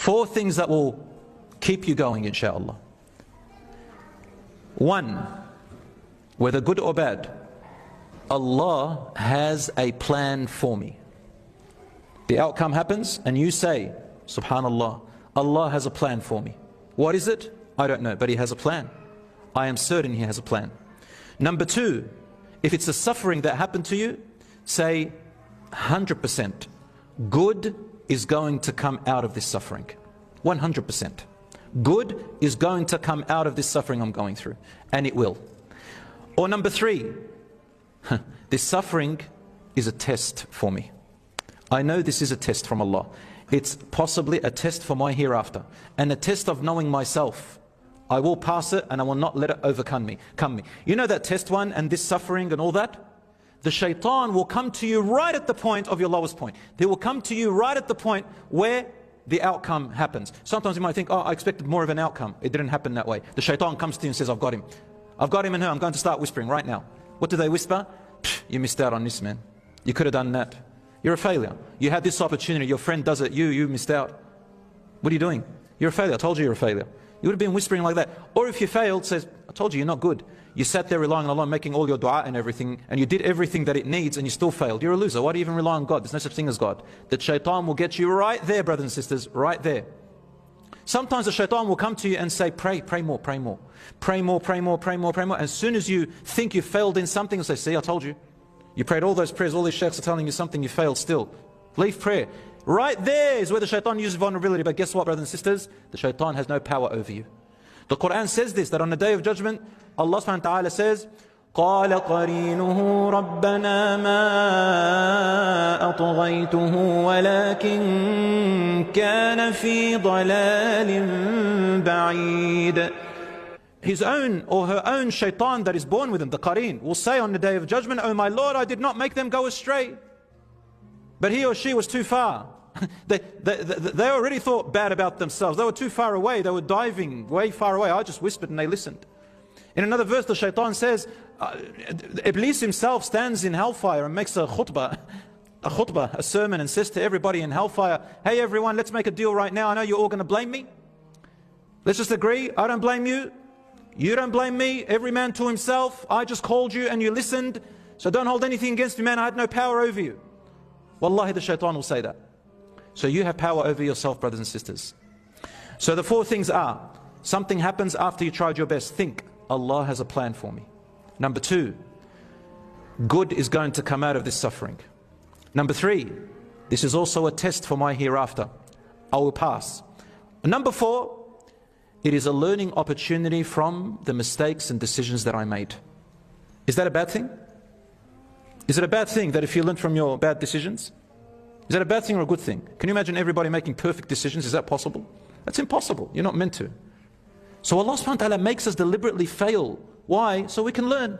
4 things that will keep you going, inshaAllah. 1, whether good or bad, Allah has a plan for me. The outcome happens and you say, Subhanallah, Allah has a plan for me. What is it? I don't know, but He has a plan. I am certain He has a plan. Number 2, if it's a suffering that happened to you, say 100% good is going to come out of this suffering. 100%. Good is going to come out of this suffering I'm going through, and it will. Or number 3, this suffering is a test for me. I know this is a test from Allah. It's possibly a test for my hereafter, and a test of knowing myself. I will pass it and I will not let it overcome me. You know that test one and this suffering and all that? The shaitan will come to you right at the point of your lowest point. They will come to you right at the point where the outcome happens. Sometimes you might think, oh, I expected more of an outcome. It didn't happen that way. The shaitan comes to you and says, I've got him. I've got him and her. I'm going to start whispering right now. What do they whisper? You missed out on this, man. You could have done that. You're a failure. You had this opportunity. Your friend does it. You missed out. What are you doing? You're a failure. I told you you're a failure. You would have been whispering like that. Or if you failed, says, I told you you're not good. You sat there relying on Allah, making all your dua and everything, and you did everything that it needs and you still failed. You're a loser. Why do you even rely on God? There's no such thing as God. The shaitan will get you right there, brothers and sisters, right there. Sometimes the shaitan will come to you and say, pray more, pray more. Pray more, pray more, pray more, pray more. As soon as you think you failed in something, he'll say, see, I told you. You prayed all those prayers, all these sheikhs are telling you something, you failed still. Leave prayer. Right there is where the shaitan uses vulnerability. But guess what, brothers and sisters? The shaitan has no power over you. The Quran says this, that on the Day of Judgment, Allah subhanahu wa ta'ala says, قَالَ قَرِينُهُ رَبَّنَا مَا أَطْغَيْتُهُ وَلَكِنْ كَانَ فِي ضَلَالٍ بَعِيدٍ. His own or her own shaitan that is born with him, the qareen, will say on the Day of Judgment, oh my Lord, I did not make them go astray, but he or she was too far. They already thought bad about themselves. They were too far away. They were diving way far away. I just whispered and they listened. In another verse, the shaitan says, Iblis himself stands in hellfire and makes a khutbah, a sermon, and says to everybody in hellfire, hey everyone, let's make a deal right now. I know you're all going to blame me. Let's just agree. I don't blame you. You don't blame me. Every man to himself. I just called you and you listened. So don't hold anything against me, man. I had no power over you. Wallahi, the shaitan will say that. So you have power over yourself, brothers and sisters. So the 4 things are, something happens after you tried your best. Think, Allah has a plan for me. Number 2, good is going to come out of this suffering. Number 3, this is also a test for my hereafter. I will pass. Number 4, it is a learning opportunity from the mistakes and decisions that I made. Is that a bad thing? Is it a bad thing that if you learn from your bad decisions? Is that a bad thing or a good thing? Can you imagine everybody making perfect decisions? Is that possible? That's impossible. You're not meant to. So Allah subhanahu wa ta'ala makes us deliberately fail. Why? So we can learn.